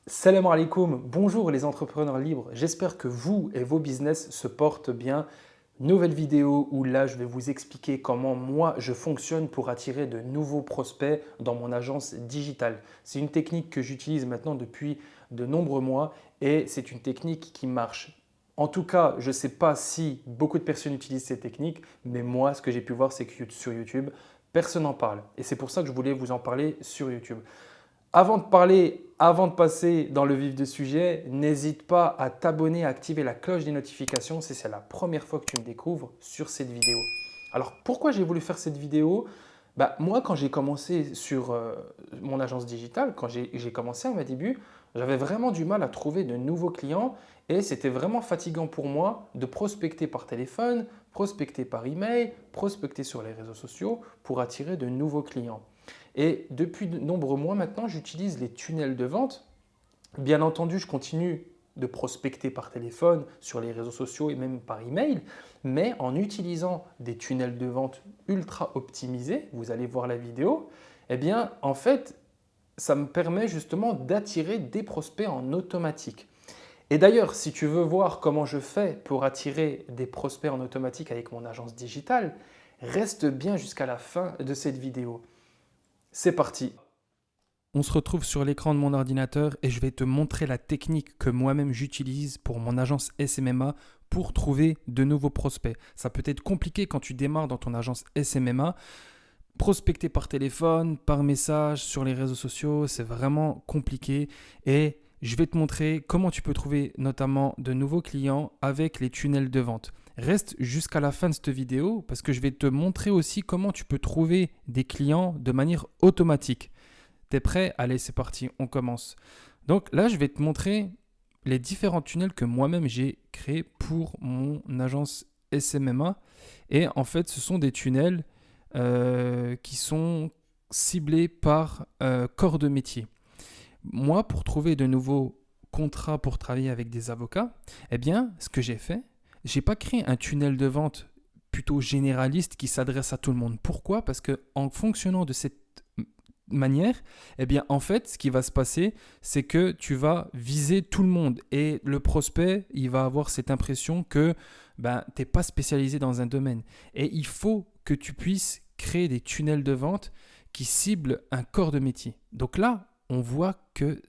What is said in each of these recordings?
Salam alaikum, bonjour les entrepreneurs libres, j'espère que vous et vos business se portent bien. Nouvelle vidéo où là je vais vous expliquer comment moi je fonctionne pour attirer de nouveaux prospects dans mon agence digitale. C'est une technique que j'utilise maintenant depuis de nombreux mois et c'est une technique qui marche. En tout cas, je ne sais pas si beaucoup de personnes utilisent cette technique, mais moi ce que j'ai pu voir c'est que sur YouTube, personne n'en parle. Et c'est pour ça que je voulais vous en parler sur YouTube. Avant de passer dans le vif du sujet, n'hésite pas à t'abonner, à activer la cloche des notifications si c'est la première fois que tu me découvres sur cette vidéo. Alors pourquoi j'ai voulu faire cette vidéo? Moi, quand j'ai commencé sur mon agence digitale, quand j'ai commencé à mes débuts, j'avais vraiment du mal à trouver de nouveaux clients et c'était vraiment fatigant pour moi de prospecter par téléphone, prospecter par email, prospecter sur les réseaux sociaux pour attirer de nouveaux clients. Et depuis de nombreux mois maintenant, j'utilise les tunnels de vente. Bien entendu, je continue de prospecter par téléphone, sur les réseaux sociaux et même par email, mais en utilisant des tunnels de vente ultra optimisés, vous allez voir la vidéo, eh bien, en fait, ça me permet justement d'attirer des prospects en automatique. Et d'ailleurs, si tu veux voir comment je fais pour attirer des prospects en automatique avec mon agence digitale, reste bien jusqu'à la fin de cette vidéo. C'est parti. On se retrouve sur l'écran de mon ordinateur et je vais te montrer la technique que moi-même j'utilise pour mon agence SMMA pour trouver de nouveaux prospects. Ça peut être compliqué quand tu démarres dans ton agence SMMA. Prospecter par téléphone, par message, sur les réseaux sociaux, c'est vraiment compliqué et je vais te montrer comment tu peux trouver notamment de nouveaux clients avec les tunnels de vente. Reste jusqu'à la fin de cette vidéo parce que je vais te montrer aussi comment tu peux trouver des clients de manière automatique. T'es prêt? Allez, c'est parti, on commence. Donc là, je vais te montrer les différents tunnels que moi-même j'ai créés pour mon agence SMMA. Et en fait, ce sont des tunnels qui sont ciblés par corps de métier. Moi, pour trouver de nouveaux contrats pour travailler avec des avocats, eh bien, ce que j'ai fait, j'ai pas créé un tunnel de vente plutôt généraliste qui s'adresse à tout le monde. Pourquoi? Parce que en fonctionnant de cette manière, eh bien, en fait, ce qui va se passer, c'est que tu vas viser tout le monde et le prospect, il va avoir cette impression que tu n'es pas spécialisé dans un domaine. Et il faut que tu puisses créer des tunnels de vente qui ciblent un corps de métier. Donc là, on voit que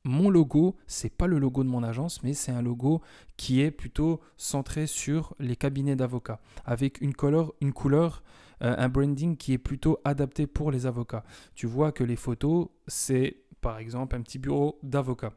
mon logo, c'est pas le logo de mon agence, mais c'est un logo qui est plutôt centré sur les cabinets d'avocats, avec une couleur, un branding qui est plutôt adapté pour les avocats. Tu vois que les photos, c'est par exemple un petit bureau d'avocat.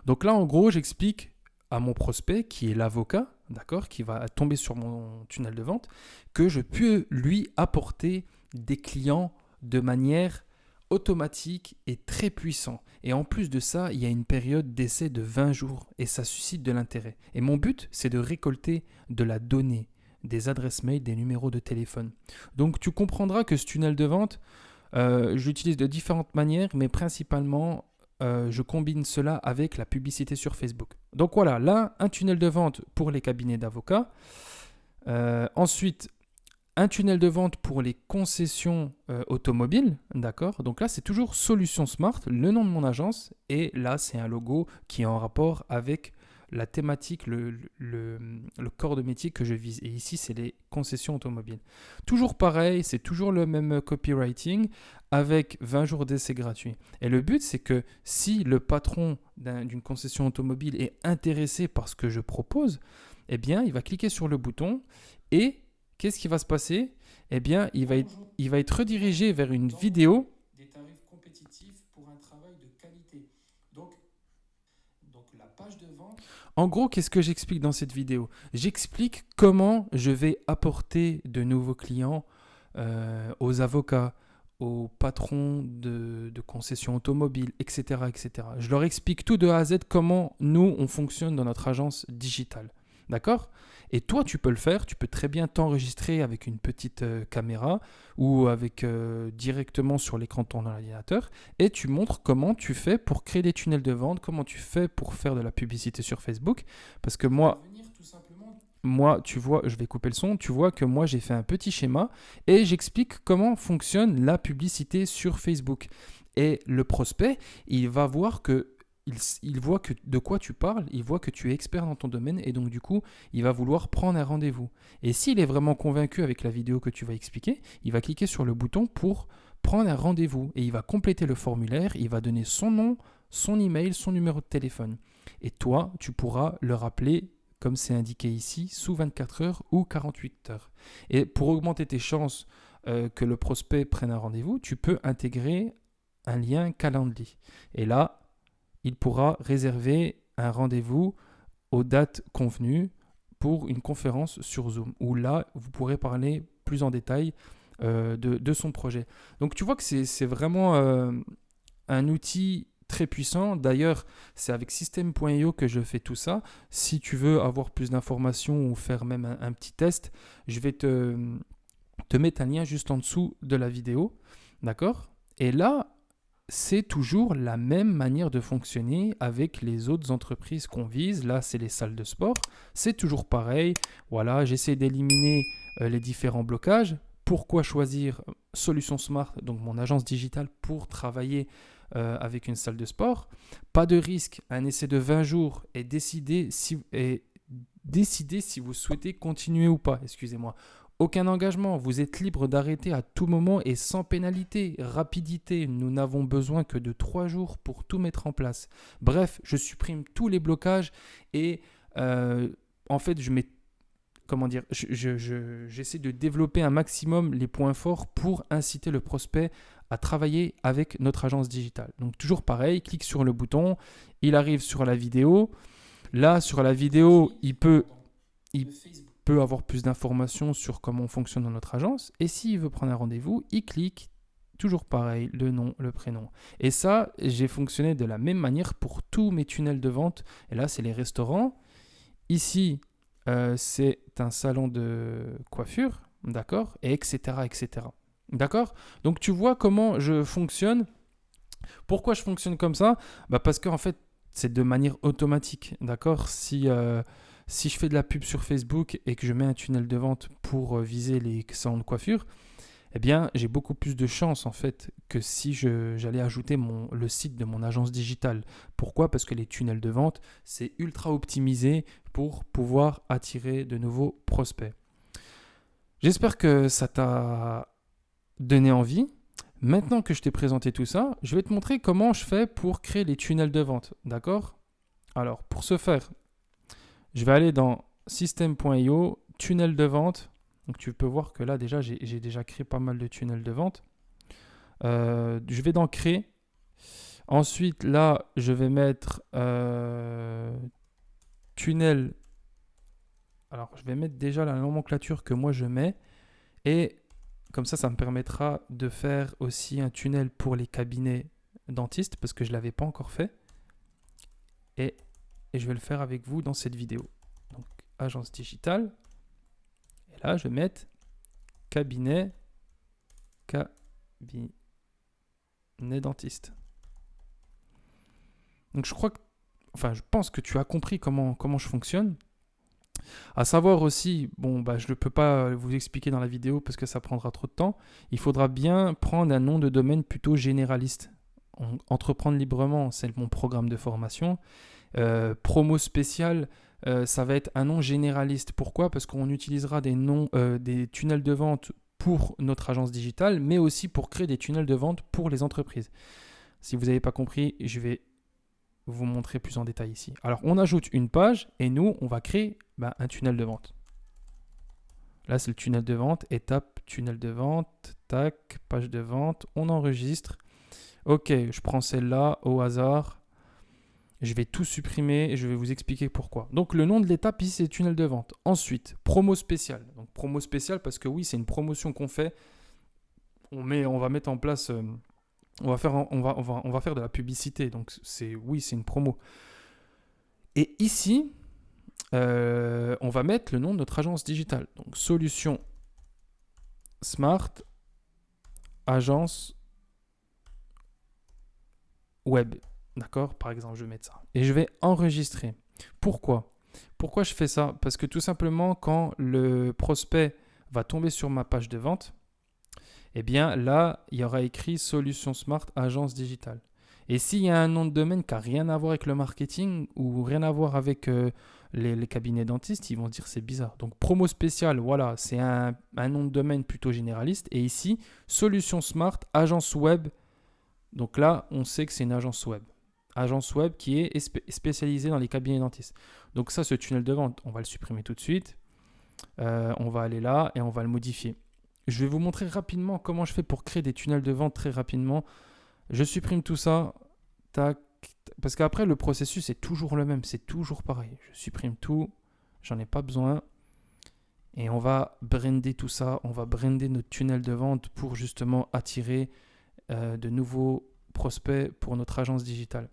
Donc là, en gros, j'explique à mon prospect, qui est l'avocat, d'accord, qui va tomber sur mon tunnel de vente, que je peux lui apporter des clients de manière automatique et très puissant. Et en plus de ça, il y a une période d'essai de 20 jours et ça suscite de l'intérêt. Et mon but, c'est de récolter de la donnée, des adresses mail, des numéros de téléphone. Donc tu comprendras que ce tunnel de vente, j'utilise de différentes manières, mais principalement, je combine cela avec la publicité sur Facebook. Donc voilà, là, un tunnel de vente pour les cabinets d'avocats. Ensuite, un tunnel de vente pour les concessions automobiles, d'accord? Donc là, c'est toujours Solution Smart, le nom de mon agence, et là, c'est un logo qui est en rapport avec la thématique, le corps de métier que je vise. Et ici, c'est les concessions automobiles. Toujours pareil, c'est toujours le même copywriting avec 20 jours d'essai gratuit. Et le but, c'est que si le patron d'une concession automobile est intéressé par ce que je propose, eh bien, il va cliquer sur le bouton et qu'est-ce qui va se passer? Eh bien, il va être redirigé vers une vidéo des tarifs compétitifs pour un travail de qualité. Donc la page de vente. En gros, qu'est-ce que j'explique dans cette vidéo? J'explique comment je vais apporter de nouveaux clients aux avocats, aux patrons de concessions automobiles, etc., etc. Je leur explique tout de A à Z comment nous, on fonctionne dans notre agence digitale. D'accord? Et toi, tu peux le faire. Tu peux très bien t'enregistrer avec une petite caméra ou avec directement sur l'écran de ton ordinateur et tu montres comment tu fais pour créer des tunnels de vente, comment tu fais pour faire de la publicité sur Facebook. Parce que moi, tu vois, je vais couper le son, tu vois que moi, j'ai fait un petit schéma et j'explique comment fonctionne la publicité sur Facebook. Et le prospect, il va voir que il voit de quoi tu parles, il voit que tu es expert dans ton domaine et donc du coup, il va vouloir prendre un rendez-vous. Et s'il est vraiment convaincu avec la vidéo que tu vas expliquer, il va cliquer sur le bouton pour prendre un rendez-vous et il va compléter le formulaire, il va donner son nom, son email, son numéro de téléphone. Et toi, tu pourras le rappeler comme c'est indiqué ici, sous 24 heures ou 48 heures. Et pour augmenter tes chances que le prospect prenne un rendez-vous, tu peux intégrer un lien Calendly. Et là, il pourra réserver un rendez-vous aux dates convenues pour une conférence sur Zoom, où là, vous pourrez parler plus en détail de son projet. Donc tu vois que c'est vraiment un outil très puissant. D'ailleurs, c'est avec System.io que je fais tout ça. Si tu veux avoir plus d'informations ou faire même un petit test, je vais te mettre un lien juste en dessous de la vidéo. D'accord ? Et là, c'est toujours la même manière de fonctionner avec les autres entreprises qu'on vise. Là, c'est les salles de sport. C'est toujours pareil. Voilà, j'essaie d'éliminer les différents blocages. Pourquoi choisir Solutions Smart, donc mon agence digitale, pour travailler avec une salle de sport? Pas de risque, un essai de 20 jours et décider si vous souhaitez continuer ou pas. Excusez-moi. Aucun engagement, vous êtes libre d'arrêter à tout moment et sans pénalité. Rapidité, nous n'avons besoin que de 3 jours pour tout mettre en place. Bref, je supprime tous les blocages et en fait, j'essaie de développer un maximum les points forts pour inciter le prospect à travailler avec notre agence digitale. Donc toujours pareil, clique sur le bouton, il arrive sur la vidéo. Là, sur la vidéo, il peut avoir plus d'informations sur comment on fonctionne dans notre agence. Et s'il veut prendre un rendez-vous, il clique, toujours pareil, le nom, le prénom. Et ça, j'ai fonctionné de la même manière pour tous mes tunnels de vente. Et là, c'est les restaurants. Ici, c'est un salon de coiffure, d'accord, et etc., etc. D'accord ? Donc, tu vois comment je fonctionne. Pourquoi je fonctionne comme ça ? Parce qu'en fait, c'est de manière automatique, d'accord ? Si je fais de la pub sur Facebook et que je mets un tunnel de vente pour viser les salons de coiffure, eh bien, j'ai beaucoup plus de chances en fait que si j'allais ajouter le site de mon agence digitale. Pourquoi ? Parce que les tunnels de vente, c'est ultra optimisé pour pouvoir attirer de nouveaux prospects. J'espère que ça t'a donné envie. Maintenant que je t'ai présenté tout ça, je vais te montrer comment je fais pour créer les tunnels de vente. D'accord ? Alors, pour ce faire, je vais aller dans System.io, tunnel de vente. Donc, tu peux voir que là, déjà, j'ai déjà créé pas mal de tunnels de vente. Je vais dans Créer. Ensuite, là, je vais mettre tunnel. Alors, je vais mettre déjà la nomenclature que moi, je mets. Et comme ça me permettra de faire aussi un tunnel pour les cabinets dentistes parce que je ne l'avais pas encore fait. Et je vais le faire avec vous dans cette vidéo. Donc, agence digitale. Et là, je vais mettre cabinet dentiste. Donc, je pense que tu as compris comment je fonctionne. À savoir aussi, je ne peux pas vous expliquer dans la vidéo parce que ça prendra trop de temps. Il faudra bien prendre un nom de domaine plutôt généraliste. Entreprendre librement, c'est mon programme de formation. Promo spécial, ça va être un nom généraliste. Pourquoi ? Parce qu'on utilisera des tunnels de vente pour notre agence digitale, mais aussi pour créer des tunnels de vente pour les entreprises. Si vous n'avez pas compris, je vais vous montrer plus en détail ici. Alors, on ajoute une page et nous, on va créer un tunnel de vente. Là, c'est le tunnel de vente. Étape, tunnel de vente. Tac, page de vente. On enregistre. Ok, je prends celle-là au hasard. Je vais tout supprimer et je vais vous expliquer pourquoi. Donc, le nom de l'étape ici, c'est tunnel de vente. Ensuite, promo spéciale. Donc, promo spéciale parce que oui, c'est une promotion qu'on fait. On va mettre en place... On va faire de la publicité, donc c'est une promo. Et ici, on va mettre le nom de notre agence digitale. Donc, Solutions Smart, agence web. D'accord ? Par exemple, je vais mettre ça. Et je vais enregistrer. Pourquoi je fais ça ? Parce que tout simplement, quand le prospect va tomber sur ma page de vente, eh bien là, il y aura écrit Solutions Smart Agence Digitale. Et s'il y a un nom de domaine qui n'a rien à voir avec le marketing ou rien à voir avec les cabinets dentistes, ils vont dire c'est bizarre. Donc promo spéciale, voilà, c'est un nom de domaine plutôt généraliste. Et ici, solution smart, agence web. Donc là, on sait que c'est une agence web. Agence web qui est spécialisée dans les cabinets dentistes. Donc ça, ce tunnel de vente, on va le supprimer tout de suite. On va aller là et on va le modifier. Je vais vous montrer rapidement comment je fais pour créer des tunnels de vente très rapidement. Je supprime tout ça. Tac. Parce qu'après, le processus est toujours le même. C'est toujours pareil. Je supprime tout. J'en ai pas besoin. Et on va brander tout ça. On va brander notre tunnel de vente pour justement attirer de nouveaux prospects pour notre agence digitale.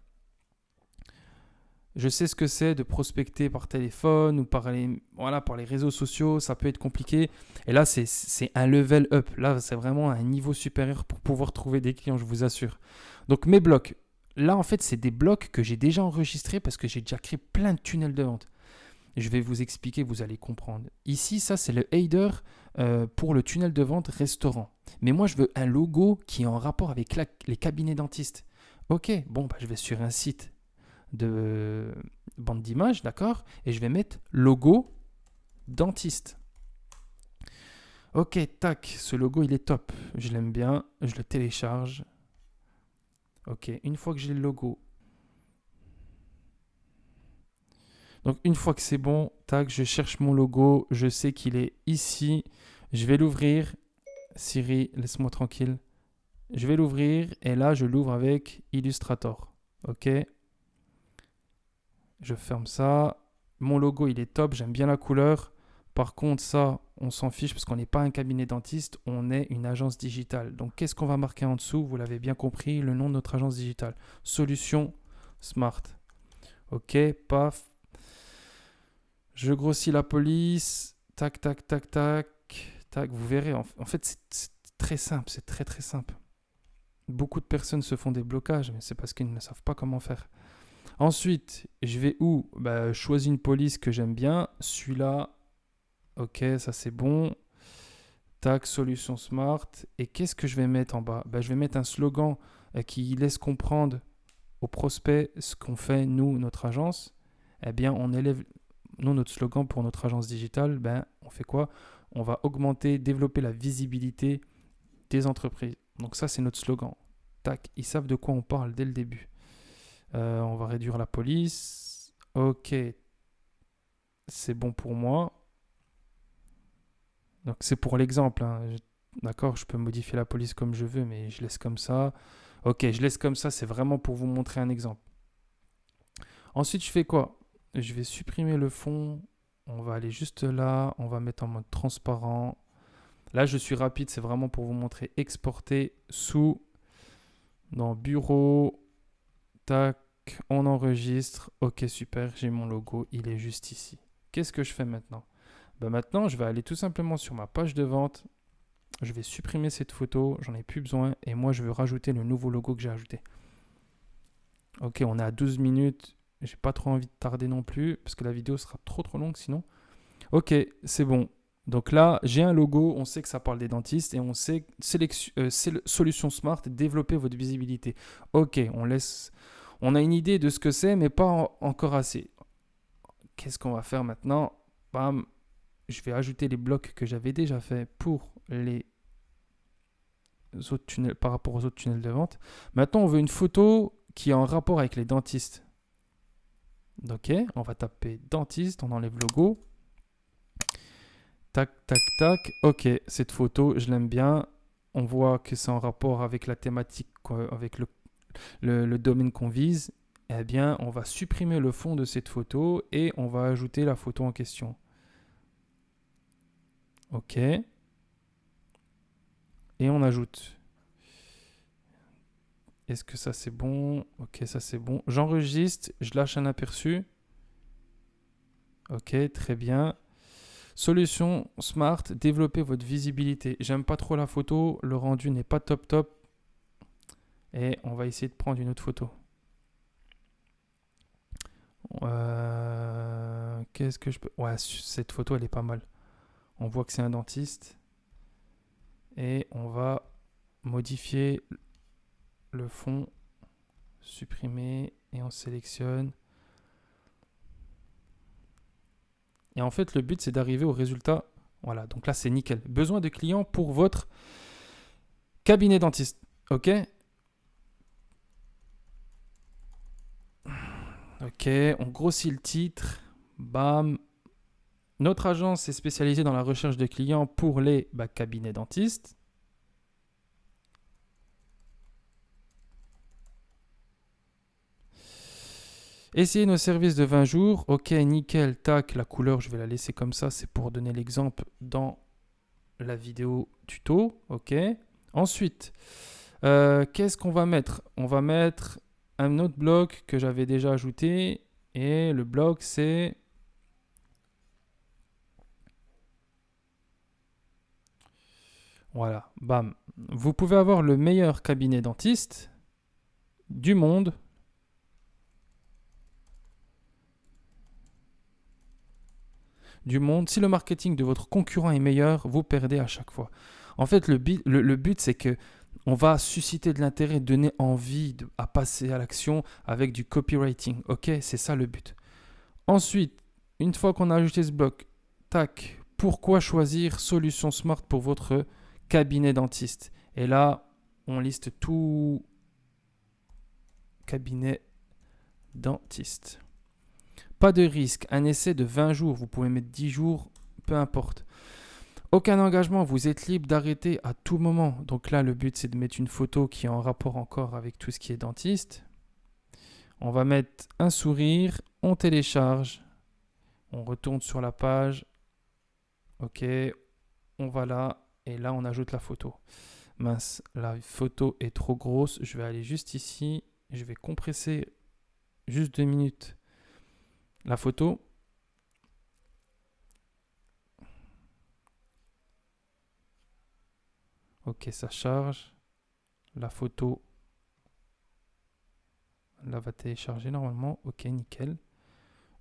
Je sais ce que c'est de prospecter par téléphone ou par les réseaux sociaux. Ça peut être compliqué. Et là, c'est un level up. Là, c'est vraiment un niveau supérieur pour pouvoir trouver des clients, je vous assure. Donc, mes blocs. Là, en fait, c'est des blocs que j'ai déjà enregistrés parce que j'ai déjà créé plein de tunnels de vente. Je vais vous expliquer, vous allez comprendre. Ici, ça, c'est le header pour le tunnel de vente restaurant. Mais moi, je veux un logo qui est en rapport avec les cabinets dentistes. Ok, bon, je vais sur un site de bande d'images, d'accord? Et je vais mettre logo dentiste. Ok, tac, ce logo, il est top. Je l'aime bien, je le télécharge. Ok, une fois que j'ai le logo. Donc, une fois que c'est bon, tac, je cherche mon logo. Je sais qu'il est ici. Je vais l'ouvrir. Siri, laisse-moi tranquille. Je vais l'ouvrir et là, je l'ouvre avec Illustrator. Ok. Je ferme ça. Mon logo, il est top. J'aime bien la couleur. Par contre, ça, on s'en fiche parce qu'on n'est pas un cabinet dentiste. On est une agence digitale. Donc, qu'est-ce qu'on va marquer en dessous? Vous l'avez bien compris, le nom de notre agence digitale. Solution Smart. Ok, paf. Je grossis la police. Tac, tac, tac, tac. Tac, vous verrez. En fait, c'est très simple. C'est très, très simple. Beaucoup de personnes se font des blocages, mais c'est parce qu'ils ne savent pas comment faire. Ensuite, je vais où? Je choisis une police que j'aime bien. Celui-là, ok, ça c'est bon. Tac, solution smart. Et qu'est-ce que je vais mettre en bas? Je vais mettre un slogan qui laisse comprendre aux prospects ce qu'on fait, nous, notre agence. Eh bien, on élève, nous, notre slogan pour notre agence digitale. On fait quoi? On va augmenter, développer la visibilité des entreprises. Donc ça, c'est notre slogan. Tac, ils savent de quoi on parle dès le début. On va réduire la police. Ok, c'est bon pour moi. Donc c'est pour l'exemple. D'accord, je peux modifier la police comme je veux, mais je laisse comme ça. Ok, je laisse comme ça, c'est vraiment pour vous montrer un exemple. Ensuite, je fais quoi? Je vais supprimer le fond. On va aller juste là. On va mettre en mode transparent. Là, je suis rapide, c'est vraiment pour vous montrer exporter sous dans bureau. Tac, on enregistre. Ok, super, j'ai mon logo, il est juste ici. Qu'est-ce que je fais maintenant? Maintenant, je vais aller tout simplement sur ma page de vente. Je vais supprimer cette photo, j'en ai plus besoin. Et moi, je veux rajouter le nouveau logo que j'ai ajouté. Ok, on est à 12 minutes. J'ai pas trop envie de tarder non plus, parce que la vidéo sera trop longue sinon. Ok, c'est bon. Donc là, j'ai un logo, on sait que ça parle des dentistes et on sait solution smart, développer votre visibilité. Ok, on a une idée de ce que c'est, mais pas encore assez. Qu'est-ce qu'on va faire maintenant? Bam, je vais ajouter les blocs que j'avais déjà fait pour les autres tunnels, par rapport aux autres tunnels de vente. Maintenant, on veut une photo qui est en rapport avec les dentistes. Ok, on va taper dentiste, on enlève logo. Tac, tac, tac. Ok, cette photo, je l'aime bien. On voit que c'est en rapport avec la thématique, avec le domaine qu'on vise. Eh bien, on va supprimer le fond de cette photo et on va ajouter la photo en question. Ok. Et on ajoute. Est-ce que ça c'est bon? Ok, ça c'est bon. J'enregistre, je lâche un aperçu. Ok, très bien. Solution smart, développer votre visibilité. J'aime pas trop la photo, le rendu n'est pas top. Et on va essayer de prendre une autre photo. Qu'est-ce que je peux... Ouais, cette photo, elle est pas mal. On voit que c'est un dentiste. Et on va modifier le fond. supprimer et on sélectionne. Et en fait, le but, c'est d'arriver au résultat. Voilà, donc là, c'est nickel. Besoin de clients pour votre cabinet dentiste. OK? OK, on grossit le titre. Bam. Notre agence est spécialisée dans la recherche de clients pour les cabinets dentistes. Essayez nos services de 20 jours. OK, nickel. Tac, la couleur, je vais la laisser comme ça. C'est pour donner l'exemple dans la vidéo tuto. OK. Ensuite, qu'est-ce qu'on va mettre? On va mettre un autre bloc que j'avais déjà ajouté. Et le bloc, c'est... Voilà, bam. Vous pouvez avoir le meilleur cabinet dentiste du monde. Si le marketing de votre concurrent est meilleur, vous perdez à chaque fois. En fait, le but, c'est que on va susciter de l'intérêt, donner envie à passer à l'action avec du copywriting. OK, c'est ça le but. Ensuite, une fois qu'on a ajouté ce bloc, tac, pourquoi choisir Solution Smart pour votre cabinet dentiste? Et là, on liste tout cabinet dentiste. Pas de risque, un essai de 20 jours, vous pouvez mettre 10 jours, peu importe. Aucun engagement, vous êtes libre d'arrêter à tout moment. Donc là, le but, c'est de mettre une photo qui est en rapport encore avec tout ce qui est dentiste. On va mettre un sourire, on télécharge, on retourne sur la page. OK, on va là, et là, on ajoute la photo. Mince, la photo est trop grosse, je vais aller juste ici, je vais compresser juste 2 minutes la photo. OK, ça charge. La photo, là, va télécharger normalement. OK, nickel.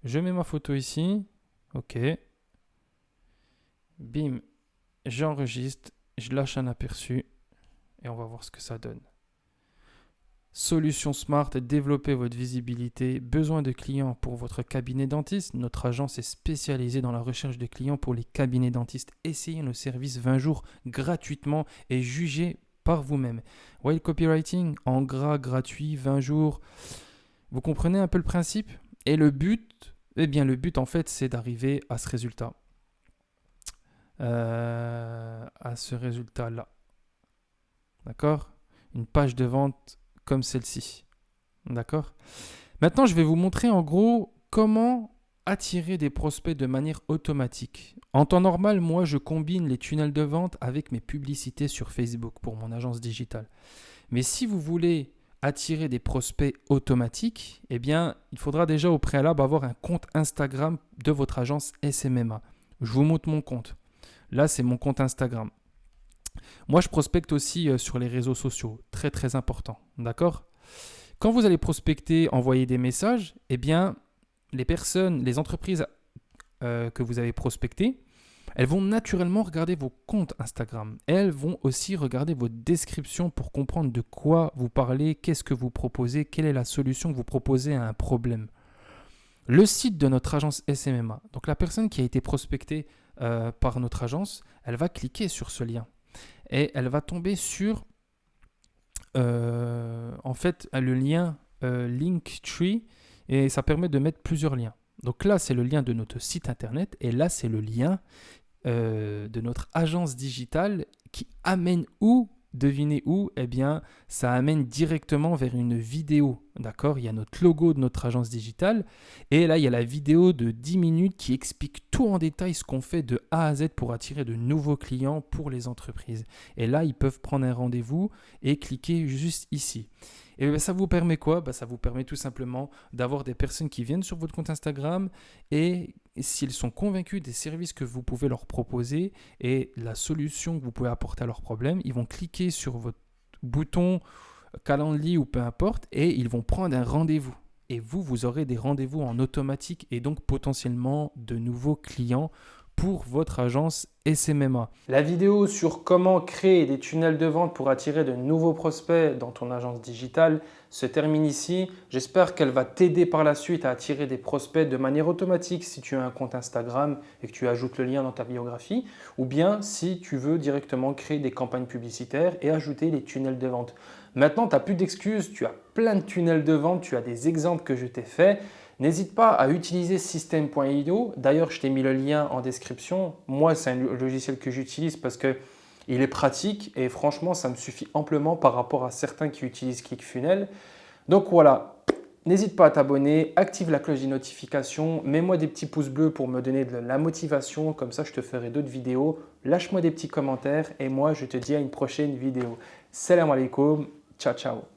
Je mets ma photo ici. OK. Bim, j'enregistre, je lâche un aperçu et on va voir ce que ça donne. Solution Smart, développez votre visibilité. Besoin de clients pour votre cabinet dentiste. Notre agence est spécialisée dans la recherche de clients pour les cabinets dentistes. Essayez nos services 20 jours gratuitement et jugez par vous-même. While copywriting, en gras, gratuit, 20 jours. Vous comprenez un peu le principe? Et le but, en fait, c'est d'arriver à ce résultat. À ce résultat-là. D'accord? Une page de vente comme celle-ci. D'accord? Maintenant, je vais vous montrer en gros comment attirer des prospects de manière automatique. En temps normal, moi, je combine les tunnels de vente avec mes publicités sur Facebook pour mon agence digitale. Mais si vous voulez attirer des prospects automatiques, eh bien, il faudra déjà au préalable avoir un compte Instagram de votre agence SMMA. Je vous montre mon compte. Là, c'est mon compte Instagram. Moi, je prospecte aussi sur les réseaux sociaux. Très, très important. D'accord? Quand vous allez prospecter, envoyer des messages, eh bien, les entreprises que vous avez prospectées, elles vont naturellement regarder vos comptes Instagram. Elles vont aussi regarder vos descriptions pour comprendre de quoi vous parlez, qu'est-ce que vous proposez, quelle est la solution que vous proposez à un problème. Le site de notre agence SMMA, donc la personne qui a été prospectée par notre agence, elle va cliquer sur ce lien et elle va tomber sur en fait le lien Linktree et ça permet de mettre plusieurs liens. Donc là, c'est le lien de notre site internet et là, c'est le lien de notre agence digitale qui amène où? Devinez où? Eh bien, ça amène directement vers une vidéo. D'accord? Il y a notre logo de notre agence digitale. Et là, il y a la vidéo de 10 minutes qui explique tout en détail ce qu'on fait de A à Z pour attirer de nouveaux clients pour les entreprises. Et là, ils peuvent prendre un rendez-vous et cliquer juste ici. Et bien, ça vous permet quoi? Ça vous permet tout simplement d'avoir des personnes qui viennent sur votre compte Instagram et s'ils sont convaincus des services que vous pouvez leur proposer et la solution que vous pouvez apporter à leurs problèmes, ils vont cliquer sur votre bouton Calendly ou peu importe et ils vont prendre un rendez-vous. Et vous aurez des rendez-vous en automatique et donc potentiellement de nouveaux clients pour votre agence SMMA. La vidéo sur comment créer des tunnels de vente pour attirer de nouveaux prospects dans ton agence digitale se termine ici. J'espère qu'elle va t'aider par la suite à attirer des prospects de manière automatique si tu as un compte Instagram et que tu ajoutes le lien dans ta biographie, ou bien si tu veux directement créer des campagnes publicitaires et ajouter les tunnels de vente. Maintenant, tu n'as plus d'excuses, tu as plein de tunnels de vente, tu as des exemples que je t'ai faits. N'hésite pas à utiliser System.io. D'ailleurs, je t'ai mis le lien en description. Moi, c'est un logiciel que j'utilise parce qu'il est pratique et franchement, ça me suffit amplement par rapport à certains qui utilisent ClickFunnels. Donc voilà, n'hésite pas à t'abonner, active la cloche des notifications, mets-moi des petits pouces bleus pour me donner de la motivation. Comme ça, je te ferai d'autres vidéos. Lâche-moi des petits commentaires et moi, je te dis à une prochaine vidéo. Salam alaikum, ciao ciao.